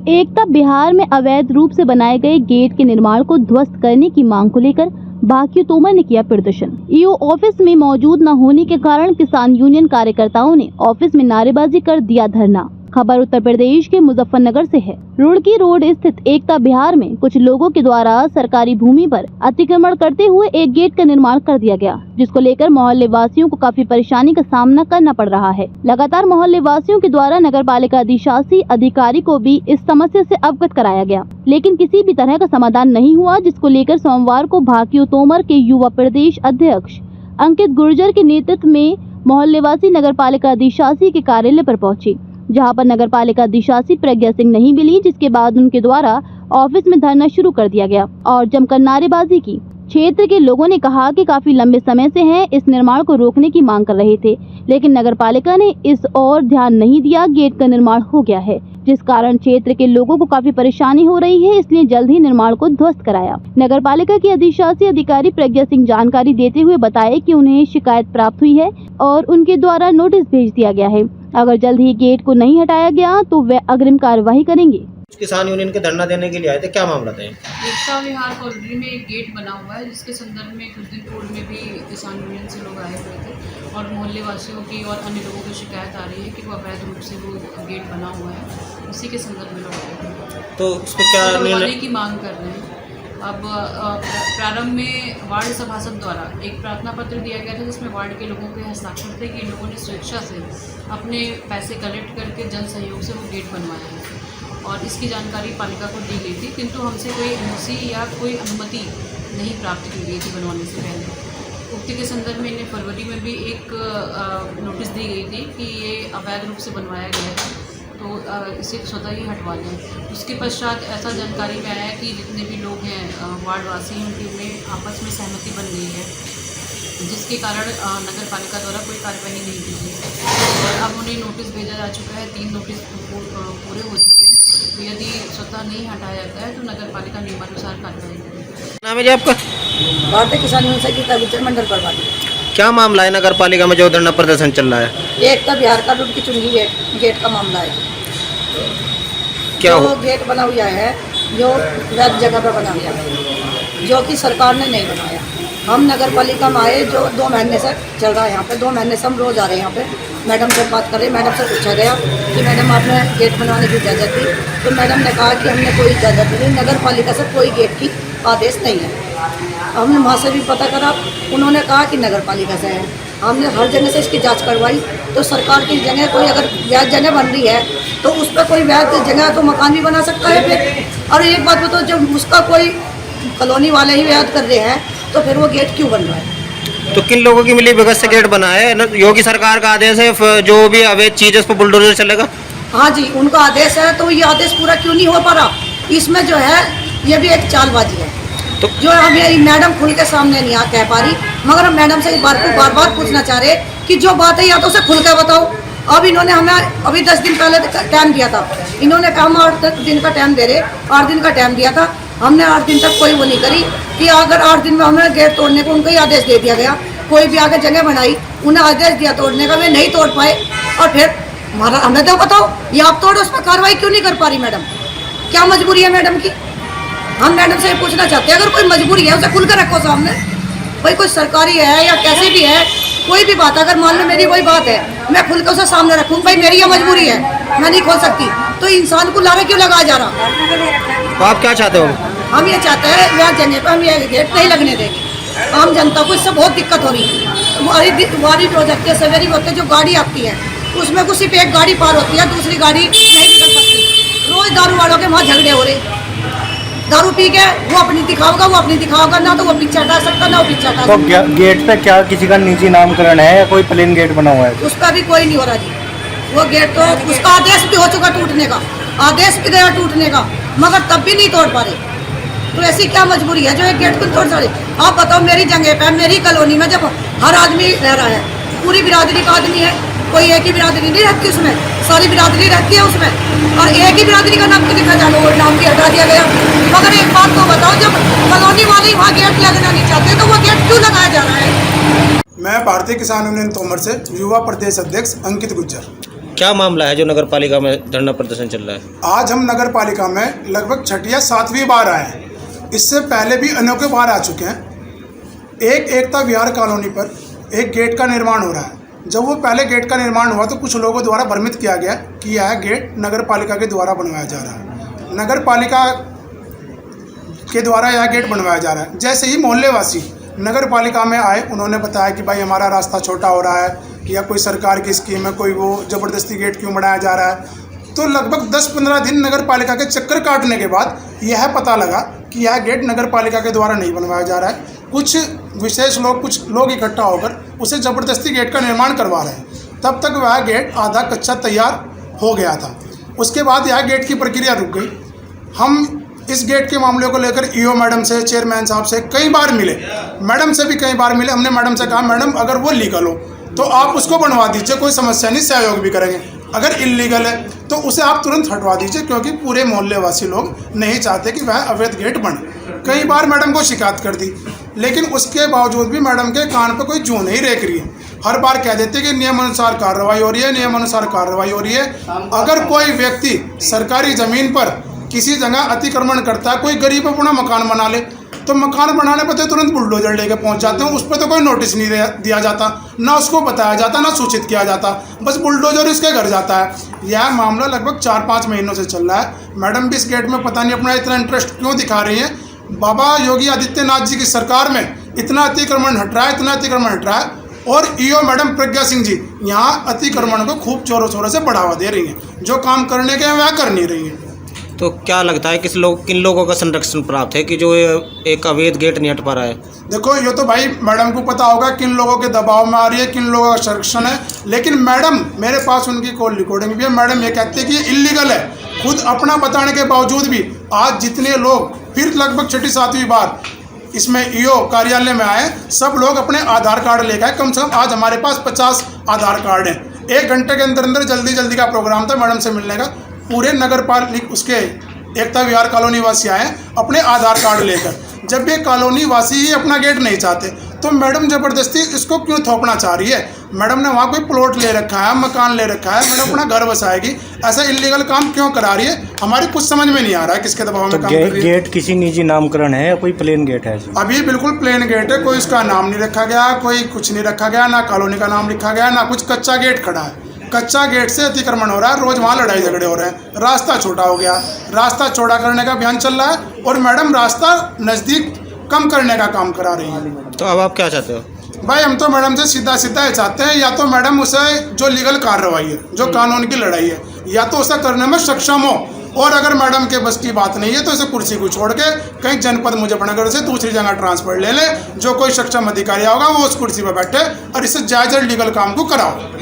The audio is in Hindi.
एकता बिहार में अवैध रूप से बनाए गए गेट के निर्माण को ध्वस्त करने की मांग को लेकर भाकियू तोमर ने किया प्रदर्शन। ईओ ऑफिस में मौजूद न होने के कारण किसान यूनियन कार्यकर्ताओं ने ऑफिस में नारेबाजी कर दिया धरना। खबर उत्तर प्रदेश के मुजफ्फरनगर से है। रुड़की रोड स्थित एकता बिहार में कुछ लोगों के द्वारा सरकारी भूमि पर अतिक्रमण करते हुए एक गेट का निर्माण कर दिया गया, जिसको लेकर मोहल्ले वासियों को काफी परेशानी का सामना करना पड़ रहा है। लगातार मोहल्ले वासियों के द्वारा नगर पालिका अधिशासी अधिकारी को भी इस समस्या से अवगत कराया गया, लेकिन किसी भी तरह का समाधान नहीं हुआ, जिसको लेकर सोमवार को भाकियू तोमर के युवा प्रदेश अध्यक्ष अंकित गुर्जर के नेतृत्व में मोहल्लेवासी नगर पालिका अधिशासी के कार्यालय पर पहुंचे, जहां पर नगर पालिका अधिशासी प्रज्ञा सिंह नहीं मिली, जिसके बाद उनके द्वारा ऑफिस में धरना शुरू कर दिया गया और जमकर नारेबाजी की। क्षेत्र के लोगों ने कहा कि काफी लंबे समय से हैं इस निर्माण को रोकने की मांग कर रहे थे, लेकिन नगर पालिका ने इस ओर ध्यान नहीं दिया। गेट का निर्माण हो गया है, जिस कारण क्षेत्र के लोगों को काफी परेशानी हो रही है, इसलिए जल्द ही निर्माण को ध्वस्त कराया। नगर पालिका के अधिशासी अधिकारी प्रज्ञा सिंह जानकारी देते हुए बताए कि उन्हें शिकायत प्राप्त हुई है और उनके द्वारा नोटिस भेज दिया गया है। अगर जल्द ही गेट को नहीं हटाया गया तो वे अग्रिम कार्यवाही करेंगे। किसान यूनियन के धरना देने के लिए आए थे, क्या मामला था? एकता विहार कॉलोनी में एक गेट बना हुआ है, जिसके संदर्भ में कुछ दिन पूर्व में भी किसान यूनियन से लोग आए हुए थे और मोहल्ले वासियों की और अन्य लोगों की शिकायत आ रही है कि वो अवैध रूप से वो गेट बना हुआ है। उसी के संदर्भ में लोग आए थे, तो उसको क्या हटाने की मांग कर रहे हैं। अब प्रारंभ में वार्ड सभासद द्वारा एक प्रार्थना पत्र दिया गया था, जिसमें वार्ड के लोगों के हस्ताक्षर थे कि इन लोगों ने स्वेच्छा से अपने पैसे कलेक्ट करके जन सहयोग से वो गेट बनवाया है और इसकी जानकारी पालिका को दी गई थी, किंतु हमसे कोई एनओसी या कोई अनुमति नहीं प्राप्त की गई थी बनवाने से पहले। उक्ति के संदर्भ में इन्हें फरवरी में भी एक नोटिस दी गई थी कि ये अवैध रूप से बनवाया गया है, तो इसे स्वतः ही हटवा लें। उसके पश्चात ऐसा जानकारी में आया कि जितने भी लोग हैं वार्डवासी हैं उनमें आपस में सहमति बन गई है, जिसके कारण नगर पालिका द्वारा कोई कार्यवाही नहीं की गई और अब उन्हें नोटिस भेजा जा चुका है। 3 नोटिस पूरे हो चुके हैं, तो यदि स्वतः नहीं हटाया जाता है तो नगर पालिका नियमानुसार कार्रवाई करेगी। नाम है जी आपका? भारतीय किसान यूनियन से गीता गुर्जर, मंडल प्रभारी। क्या मामला है नगर पालिका में जो धरना प्रदर्शन चल रहा है? एकता बिहार का रुड़की चुंगी गेट का मामला है। क्या जो गेट बना हुआ है, जो वैध जगह पर बना हुआ है, जो कि सरकार ने नहीं बनाया। हम नगर पालिका में आए, जो 2 महीने से चल रहा है यहाँ पे, 2 महीने से हम रोज आ रहे हैं यहाँ पे। मैडम से बात करें, मैडम से पूछा गया कि मैडम आपने गेट बनवाने की इजाज़त दी, तो मैडम ने कहा कि हमने कोई इजाज़त नहीं, नगर पालिका से कोई गेट की आदेश नहीं है। हमने वहाँ से भी पता करा, उन्होंने कहा कि नगर पालिका से है। हमने हर जगह से इसकी जांच करवाई, तो सरकार की जगह कोई अगर वैध जगह बन रही है तो उस पर कोई वैध जगह तो मकान भी बना सकता है फिर। और एक बात बताओ, जब उसका कोई कॉलोनी वाले ही वैध कर रहे हैं तो फिर वो गेट क्यों बन रहा है? तो किन लोगों की मिली भगत से गेट बना है? योगी सरकार का आदेश है, जो भी अवैध चीज है उस पर बुलडोजर चलेगा? हाँ जी, उनका आदेश है, तो ये आदेश पूरा क्यों नहीं हो पा रहा? इसमें जो है ये भी एक चालबाजी है, तो जो हमें मैडम खुल के सामने नहीं आ कह पा रही, मगर हम मैडम से बार बार पूछना चाह रहे कि जो बात है या तो उसे खुल के बताओ। अब इन्होंने हमें अभी 10 दिन पहले टाइम दिया था, इन्होंने कहा हम 8 दिन का टाइम दे रहे, 8 दिन का टाइम दिया था। हमने 8 दिन तक कोई वो नहीं करी कि अगर 8 दिन में हमें गेट तोड़ने को उनको ही आदेश दे दिया गया। कोई भी आगे जगह बनाई, उन्हें आदेश दिया तोड़ने का, वे नहीं तोड़ पाए और फिर हमारा हमें तो बताओ, ये आप तोड़ो, उस पर कार्रवाई क्यों नहीं कर पा रही मैडम? क्या मजबूरी है मैडम की? हम मैडम से पूछना चाहते हैं, अगर कोई मजबूरी है उसे खुल कर रखो सामने। भाई कोई सरकारी है या कैसे भी है, कोई भी बात अगर मान लो मेरी कोई बात है, मैं खुल कर उसे सामने रखूँ, भाई मेरी यह मजबूरी है, मैं नहीं खोल सकती, तो इंसान को लारे क्यों लगाया जा रहा? तो आप क्या चाहते हो? हम ये चाहते हैं वह जगह पर हम ये गेट नहीं लगने देंगे। आम जनता को इससे बहुत दिक्कत हो रही है। वारी प्रोजेक्ट के सवेरी वक्त जो गाड़ी आती है उसमें कुछ सिर्फ एक गाड़ी पार होती है, दूसरी गाड़ी नहीं निकल सकती। रोज दारू वालों के वहाँ झगड़े हो रहे, दारू पी के वो अपनी दिखाओगा, ना तो वो पीछे हटा सकता, ना वो पीछे हटा सकता। तो गेट पे क्या किसी का निजी नामकरण है या कोई प्लेन गेट बना हुआ है? उस पर भी कोई नहीं हो रहा जी। वो गेट तो उसका आदेश भी हो चुका टूटने का, आदेश भी गया टूटने का, मगर तब भी नहीं तोड़ पा रहे। तो ऐसी क्या मजबूरी है जो एक गेट को तोड़ सकते? आप बताओ, मेरी जगह पे, मेरी कॉलोनी में जब हर आदमी रह रहा है, पूरी बिरादरी का आदमी है, कोई एक ही बिरादरी नहीं रहती उसमें, सारी बिरादरी रहती है उसमें, और एक ही बिरादरी का नाम क्यों लिखा जा रहा है? नाम भी हटा दिया गया। मगर एक बात तो बताओ, जब कॉलोनी वाले वहाँ गेट लगना नहीं चाहते तो वो गेट क्यों लगाया जा रहा है? मैं भारतीय किसान यूनियन तोमर से युवा प्रदेश अध्यक्ष अंकित गुर्जर। क्या मामला है जो नगर पालिका में धरना प्रदर्शन चल रहा है? आज हम नगर पालिका में लगभग 6ठी या 7वीं बार आए हैं। इससे पहले भी अनेकों बार आ चुके हैं। एक एकता विहार कॉलोनी पर एक गेट का निर्माण हो रहा है। जब वो पहले गेट का निर्माण हुआ तो कुछ लोगों द्वारा भ्रमित किया गया कि यह गेट नगर पालिका के द्वारा बनवाया जा रहा है। नगर पालिका के द्वारा यह गेट बनवाया जा रहा है। जैसे ही मोहल्लेवासी नगर पालिका में आए, उन्होंने बताया कि भाई हमारा रास्ता छोटा हो रहा है कि या कोई सरकार की स्कीम है, कोई वो ज़बरदस्ती गेट क्यों बनाया जा रहा है। तो लगभग 10-15 दिन नगर पालिका के चक्कर काटने के बाद यह पता लगा कि यह गेट नगर पालिका के द्वारा नहीं बनवाया जा रहा है। कुछ विशेष लोग, कुछ लोग इकट्ठा होकर उसे ज़बरदस्ती गेट का निर्माण करवा रहे हैं। तब तक वह गेट आधा कच्चा तैयार हो गया था। उसके बाद यह गेट की प्रक्रिया रुक गई। हम इस गेट के मामले को लेकर ईओ मैडम से, चेयरमैन साहब से कई बार मिले, मैडम से भी कई बार मिले। हमने मैडम से कहा, मैडम अगर वो लीगल हो तो आप उसको बनवा दीजिए, कोई समस्या नहीं, सहयोग भी करेंगे। अगर इलीगल है तो उसे आप तुरंत हटवा दीजिए, क्योंकि पूरे मोहल्ले वासी लोग नहीं चाहते कि वह अवैध गेट बने। कई बार मैडम को शिकायत कर दी, लेकिन उसके बावजूद भी मैडम के कान पर कोई जू नहीं रेख रही है। हर बार कह देते कि नियमानुसार कार्रवाई हो रही है, नियमानुसार कार्रवाई हो रही है। अगर कोई व्यक्ति सरकारी ज़मीन पर किसी जगह अतिक्रमण करता है, कोई गरीब अपना मकान बना ले, तो मकान बनाने पर तो तुरंत बुलडोजर लेके पहुंच जाते हैं। उस पर तो कोई नोटिस नहीं दिया जाता, ना उसको बताया जाता, ना सूचित किया जाता, बस बुलडोजर उसके घर जाता है। यह मामला लगभग 4-5 महीनों से चल रहा है। मैडम भी इस गेट में पता नहीं अपना इतना इंटरेस्ट क्यों दिखा रही हैं। बाबा योगी आदित्यनाथ जी की सरकार में इतना अतिक्रमण हट रहा है, इतना अतिक्रमण हट रहा है, और ईओ मैडम प्रज्ञा सिंह जी यहाँ अतिक्रमण को खूब जोरों शोरों से बढ़ावा दे रही हैं। जो काम करने के वह कर नहीं रही हैं। तो क्या लगता है किन लोगों का संरक्षण प्राप्त है कि जो एक अवैध गेट नहीं हट पा रहा है? देखो, ये तो भाई मैडम को पता होगा किन लोगों के दबाव में आ रही है, किन लोगों का संरक्षण है। लेकिन मैडम, मेरे पास उनकी कॉल रिकॉर्डिंग भी है, मैडम ये कहती है कि ये इलीगल है। खुद अपना बताने के बावजूद भी आज जितने लोग फिर लगभग 6ठी-7वीं बार इसमें ईओ कार्यालय में आए, सब लोग अपने आधार कार्ड लेकर आए। कम से कम आज हमारे पास 50 आधार कार्ड हैं। 1 घंटे के अंदर अंदर जल्दी का प्रोग्राम था मैडम से मिलने का। पूरे नगर पालिका उसके एकता विहार कॉलोनी वासी आए अपने आधार कार्ड लेकर। जब ये कॉलोनी वासी ही अपना गेट नहीं चाहते तो मैडम ज़बरदस्ती इसको क्यों थोपना चाह रही है? मैडम ने वहाँ कोई प्लॉट ले रखा है, मकान ले रखा है, मैडम अपना घर बसाएगी, ऐसा इलीगल काम क्यों करा रही है? हमारी कुछ समझ में नहीं आ रहा है किसके दबाव में काम कर रही है। गेट किसी निजी नामकरण है या कोई प्लेन गेट है? अभी बिल्कुल प्लेन गेट है, कोई इसका नाम नहीं रखा गया, कोई कुछ नहीं रखा गया, ना कॉलोनी का नाम लिखा गया, ना कुछ। कच्चा गेट खड़ा है, कच्चा गेट से अतिक्रमण हो रहा है, रोज वहाँ लड़ाई झगड़े हो रहे हैं। रास्ता छोटा हो गया, रास्ता चौड़ा करने का अभियान चल रहा है और मैडम रास्ता नज़दीक कम करने का काम करा रही है। तो अब आप क्या चाहते हो? भाई हम तो मैडम से सीधा ये चाहते हैं, या तो मैडम उसे जो लीगल कार्रवाई है, जो कानून की लड़ाई है, या तो उसे करने में सक्षम हो। और अगर मैडम के बस की बात नहीं है तो इसे कुर्सी को छोड़ के कहीं जनपद मुजफ्फरनगर से दूसरी जगह ट्रांसफर ले ले। जो कोई सक्षम अधिकारी होगा वो उस कुर्सी पर बैठे और इससे जायज़ लीगल काम को कराओ।